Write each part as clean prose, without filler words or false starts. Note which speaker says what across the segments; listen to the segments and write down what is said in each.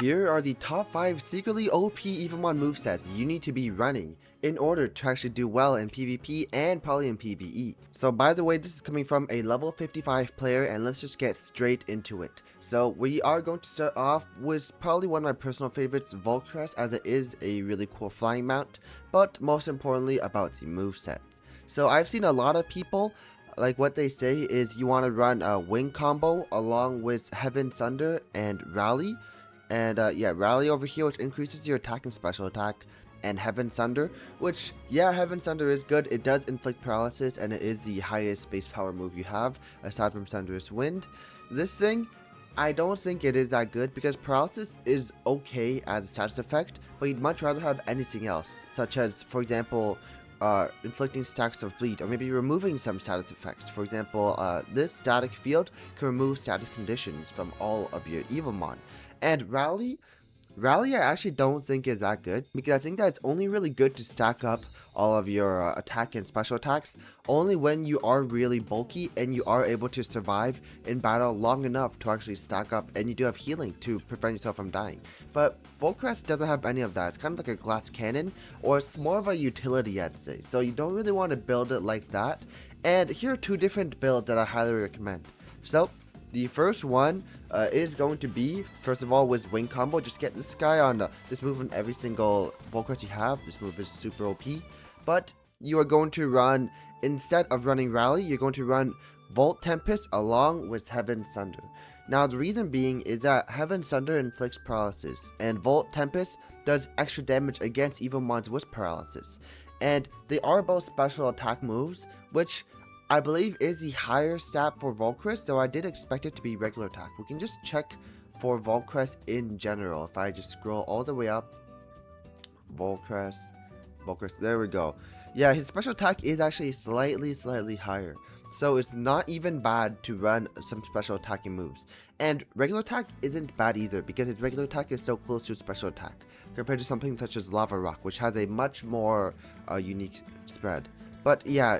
Speaker 1: Here are the top 5 secretly OP Evomon movesets you need to be running in order to actually do well in PvP and probably in PvE. So by the way, this is coming from a level 55 player, and let's just get straight into it. So we are going to start off with probably one of my personal favorites, Volcrest, as it is a really cool flying mount, but most importantly about the movesets. So I've seen a lot of people, like what they say is you want to run a wing combo along with Heaven Sunder and Rally. And yeah, Rally over here, which increases your attack and special attack, and Heaven Sunder, which, yeah, Heaven Sunder is good. It does inflict paralysis, and it is the highest base power move you have, aside from Thunderous Wind. This thing, I don't think it is that good, because paralysis is okay as a status effect, but you'd much rather have anything else, such as, for example, inflicting stacks of bleed, or maybe removing some status effects. For example, this static field can remove static conditions from all of your Evomon. And Rally I actually don't think is that good, because I think that it's only really good to stack up all of your attack and special attacks only when you are really bulky and you are able to survive in battle long enough to actually stack up, and you do have healing to prevent yourself from dying. But Volcrest doesn't have any of that. It's kind of like a glass cannon, or it's more of a utility, I'd say. So you don't really want to build it like that. And here are two different builds that I highly recommend. So the first one is going to be, first of all, with Wing Combo. Just get this guy on this move on every single Volcrest you have. This move is super OP. But you are going to run, instead of running Rally, you're going to run Volt Tempest along with Heaven Sunder. Now the reason being is that Heaven Sunder inflicts paralysis, and Volt Tempest does extra damage against Evomons with paralysis. And they are both special attack moves, which I believe is the higher stat for Volcrest, though I did expect it to be regular attack. We can just check for Volcrest in general. If I just scroll all the way up, Volcrest, there we go. Yeah, his special attack is actually slightly higher. So it's not even bad to run some special attacking moves. And regular attack isn't bad either, because his regular attack is so close to his special attack, compared to something such as Lava Rock, which has a much more unique spread. But yeah,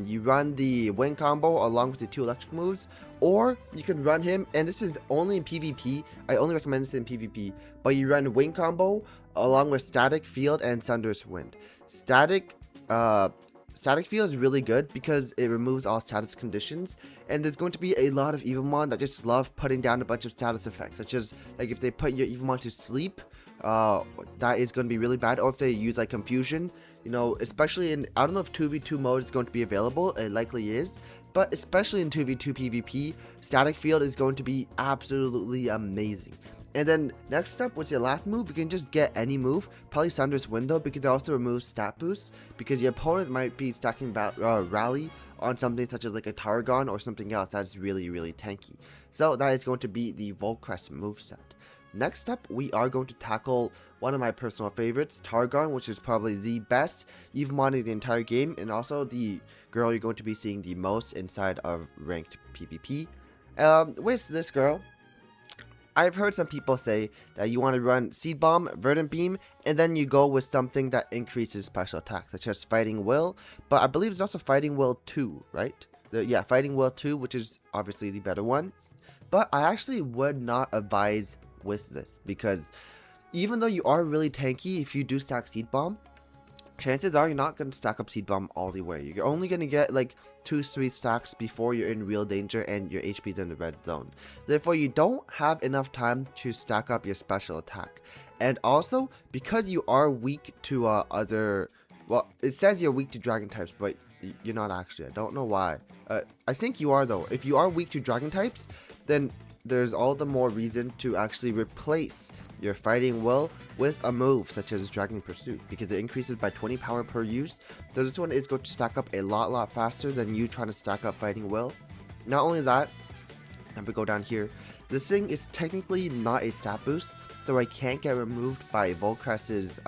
Speaker 1: you run the Wing Combo along with the two electric moves, or you can run him, and this is only in PvP, I only recommend this in PvP, but you run Wing Combo along with Static Field and Thunderous Wind. Static Field is really good because it removes all status conditions, and there's going to be a lot of Evomon that just love putting down a bunch of status effects, such as, like, if they put your Evomon to sleep, that is going to be really bad, or if they use, like, Confusion, you know, especially in, I don't know if 2v2 mode is going to be available, it likely is, but especially in 2v2 PvP, Static Field is going to be absolutely amazing. And then next up, with your last move, you can just get any move, probably Thunderous Wind though, because it also removes stat boosts, because your opponent might be stacking Rally on something such as like a Targon or something else that's really tanky. So that is going to be the Volcrest moveset. Next up, we are going to tackle one of my personal favorites, Targon, which is probably the best Evomon in the entire game, and also the girl you're going to be seeing the most inside of ranked PvP. With this girl, I've heard some people say that you want to run Seed Bomb, Verdant Beam, and then you go with something that increases special attack, such as Fighting Will, but I believe there's also Fighting Will 2, right? Yeah, Fighting Will 2, which is obviously the better one. But I actually would not advise with this, because even though you are really tanky, if you do stack Seed Bomb, chances are you're not going to stack up Seed Bomb all the way. You're only going to get like 2-3 stacks before you're in real danger and your HP is in the red zone. Therefore, you don't have enough time to stack up your special attack. And also, because you are weak to well, it says you're weak to dragon types, but you're not actually. I don't know why. I think you are though. If you are weak to dragon types, then there's all the more reason to actually replace your Fighting Will with a move such as Dragon Pursuit, because it increases by 20 power per use. So this one is going to stack up a lot faster than you trying to stack up Fighting Will. Not only that, if we go down here, this thing is technically not a stat boost, so it can't get removed by Volcrest's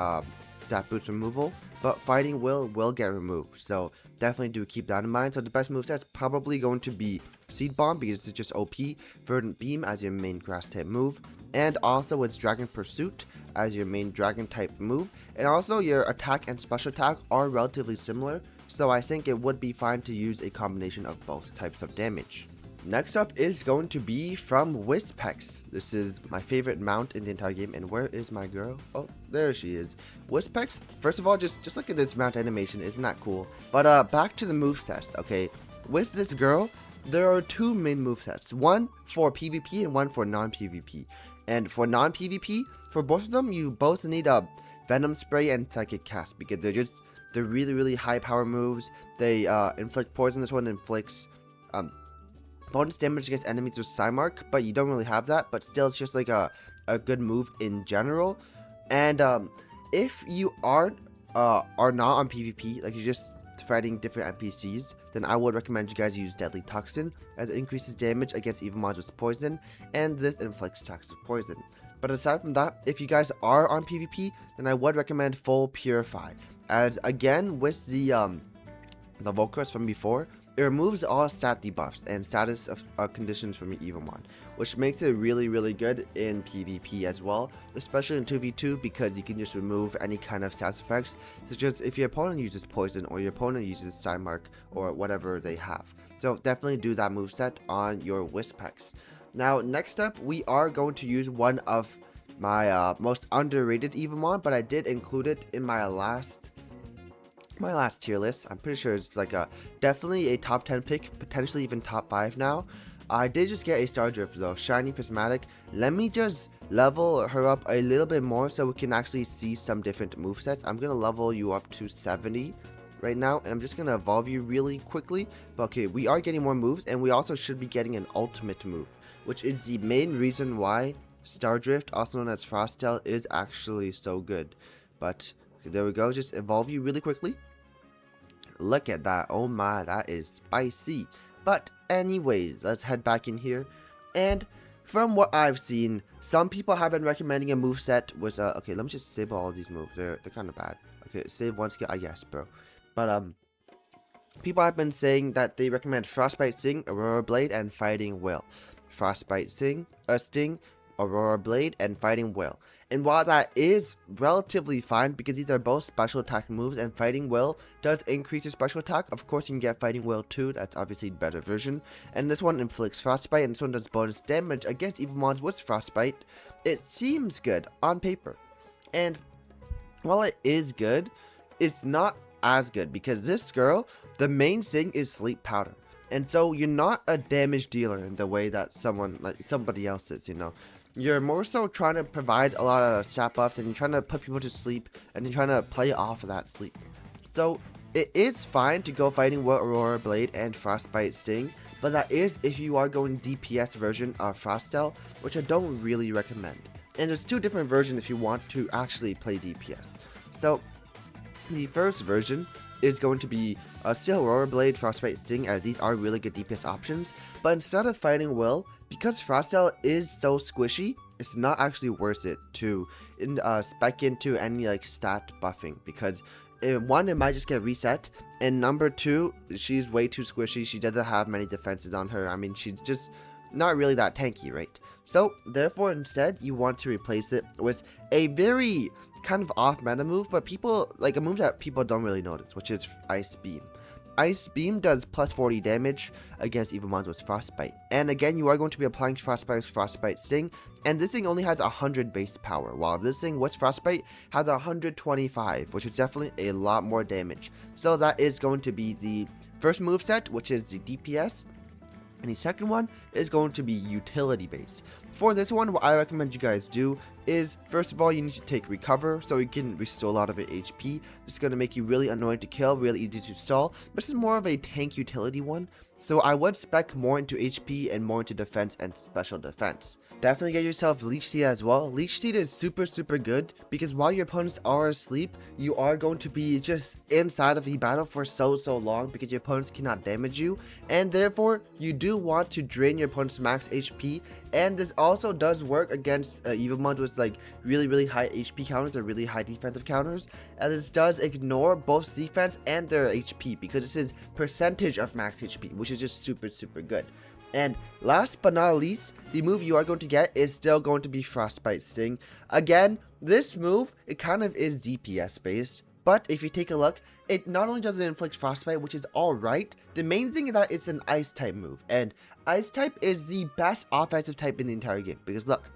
Speaker 1: stat boost removal, but Fighting Will get removed, so definitely do keep that in mind. So the best moveset is probably going to be Seed Bomb, because it's just OP, Verdant Beam as your main grass type move, and also with Dragon Pursuit as your main dragon type move, and also your attack and special attack are relatively similar, so I think it would be fine to use a combination of both types of damage. Next up is going to be from Wispex. This is my favorite mount in the entire game. And where is my girl? Oh, there she is. Wispex, first of all, just look at this mount animation. Isn't that cool? But back to the movesets, okay? With this girl, there are two main movesets. One for PvP and one for non-PvP. And for non-PvP, for both of them, you both need a Venom Spray and Psychic Cast. Because they're really, really high power moves. They inflict poison. This one inflicts bonus damage against enemies with Psymark, but you don't really have that. But still, it's just like a good move in general. And if you are not on PvP, like you're just fighting different NPCs, then I would recommend you guys use Deadly Toxin, as it increases damage against Evomon with poison, and this inflicts attacks with poison. But aside from that, if you guys are on PvP, then I would recommend Full Purify, as again with the Volcrest from before, it removes all stat debuffs and status of conditions from your Evomon, which makes it really, really good in PvP as well, especially in 2v2, because you can just remove any kind of status effects, such as if your opponent uses poison or your opponent uses Psymark or whatever they have. So definitely do that moveset on your Wispex. Now, next up, we are going to use one of my most underrated Evomon, but I did include it in my last tier list. I'm pretty sure it's like definitely a top 10 pick, potentially even top 5 now. I did just get a Star Drift though, Shiny Prismatic. Let me just level her up a little bit more so we can actually see some different movesets. I'm gonna level you up to 70 right now, and I'm just gonna evolve you really quickly. But okay, we are getting more moves, and we also should be getting an ultimate move, which is the main reason why Star Drift, also known as Frostel, is actually so good. But okay, there we go, just evolve you really quickly. Look at that, oh my, that is spicy. But anyways, let's head back in here. And from what I've seen, some people have been recommending a moveset which okay, let me just save all these moves. They're kind of bad. Okay, save one skill, I guess, bro. But people have been saying that they recommend Frostbite Sting, Aurora Blade, and Fighting Will. Frostbite Sting, Aurora Blade, and Fighting Will. And while that is relatively fine, because these are both special attack moves, and Fighting Will does increase your special attack, of course you can get Fighting Will too, that's obviously the better version. And this one inflicts Frostbite, and this one does bonus damage against Evomons with Frostbite. It seems good on paper. And while it is good, it's not as good, because this girl, the main thing is Sleep Powder. And so you're not a damage dealer in the way that somebody else is, you know. You're more so trying to provide a lot of stat buffs, and you're trying to put people to sleep, and you're trying to play off of that sleep. So it is fine to go Fighting Will, Aurora Blade, and Frostbite Sting, but that is if you are going DPS version of Frostel, which I don't really recommend. And there's two different versions if you want to actually play DPS. So the first version is going to be still Aurora Blade, Frostbite Sting, as these are really good DPS options, but instead of Fighting Will, because Frostel is so squishy, it's not actually worth it to spec into any like stat buffing, because one, it might just get reset, and number two, she's way too squishy. She doesn't have many defenses on her. I mean, she's just not really that tanky, right? So therefore, instead, you want to replace it with a very kind of off meta move, but people like a move that people don't really notice, which is Ice Beam. Ice Beam does plus 40 damage against Evomons with Frostbite. And again, you are going to be applying Frostbite with Frostbite Sting. And this thing only has 100 base power, while this thing with Frostbite has 125, which is definitely a lot more damage. So that is going to be the first moveset, which is the DPS. And the second one is going to be utility based. For this one, what I recommend you guys do is, first of all, you need to take Recover so you can restore a lot of your HP. This is going to make you really annoying to kill, really easy to stall. This is more of a tank utility one, so I would spec more into HP and more into defense and special defense. Definitely get yourself Leech Seed as well. Leech Seed is super good, because while your opponents are asleep, you are going to be just inside of the battle for so long, because your opponents cannot damage you, and therefore you do want to drain your opponent's max HP. And this also does work against Evomon with like really high HP counters or really high defensive counters, and this does ignore both defense and their HP, because this is percentage of max HP, which is just super good. And last but not least, the move you are going to get is still going to be Frostbite Sting. Again, this move, it kind of is DPS based, But if you take a look, it not only does it inflict frostbite, which is alright, the main thing is that it's an ice type move, and ice type is the best offensive type in the entire game, because look,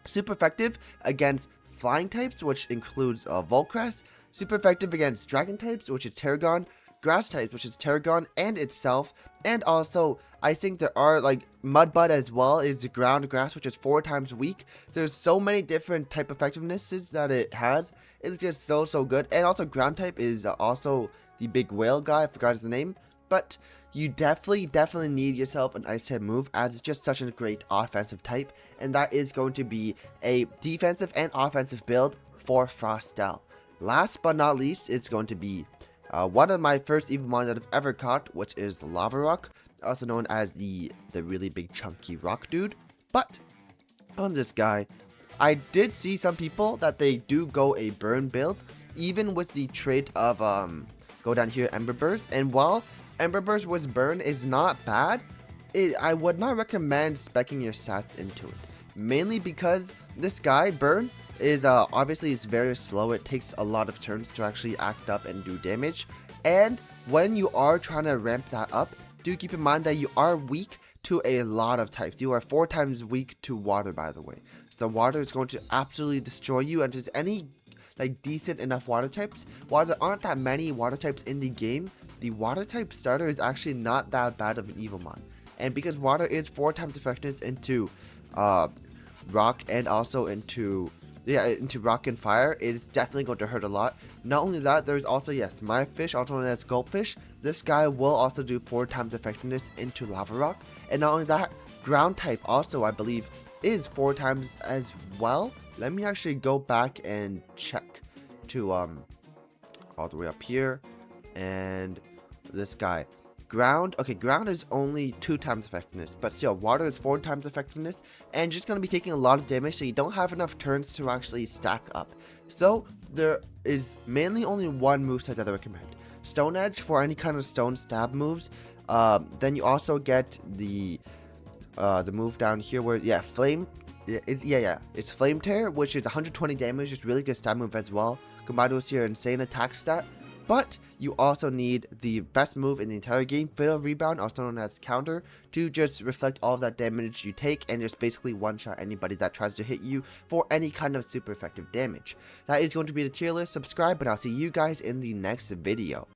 Speaker 1: super effective against flying types, which includes Volcrest, super effective against dragon types, which is Tarragon, grass types, which is Tarragon and itself, and also I think there are like Mudbud as well is the ground grass, which is 4 times weak. There's so many different type effectivenesses that it has. It's just so good. And also ground type is also the big whale guy, I forgot his name, but you definitely need yourself an ice type move, as it's just such a great offensive type, and that is going to be a defensive and offensive build for Frostel. Last but not least, it's going to be one of my first Evomon that I've ever caught, which is the Lava Rock, also known as the really big chunky rock dude. But on this guy, I did see some people that they do go a burn build, even with the trait of go down here Ember Burst. And while Ember Burst with burn is not bad, I would not recommend speccing your stats into it, mainly because this guy burn is obviously it's very slow. It takes a lot of turns to actually act up and do damage, and when you are trying to ramp that up, do keep in mind that you are weak to a lot of types. You are 4 times weak to water, by the way, so water is going to absolutely destroy you. And there's any like decent enough water types, while there aren't that many water types in the game, the water type starter is actually not that bad of an Evomon. And because water is 4 times effectiveness into rock and also into rock and fire, it's definitely going to hurt a lot. Not only that, there's also, yes, my fish, also known as Gulpfish. This guy will also do 4 times effectiveness into lava rock. And not only that, ground type also, I believe, is 4 times as well. Let me actually go back and check to all the way up here. And this guy, ground, okay, ground is only 2 times effectiveness, but still water is 4 times effectiveness, and just gonna be taking a lot of damage, so you don't have enough turns to actually stack up. So there is mainly only one moveset that I recommend: Stone Edge for any kind of stone stab moves. Then you also get the move down here where it's Flame Tear, which is 120 damage. It's really good stab move as well, combined with your insane attack stat. But you also need the best move in the entire game, Fatal Rebound, also known as Counter, to just reflect all of that damage you take and just basically one-shot anybody that tries to hit you for any kind of super effective damage. That is going to be the tier list. Subscribe, and I'll see you guys in the next video.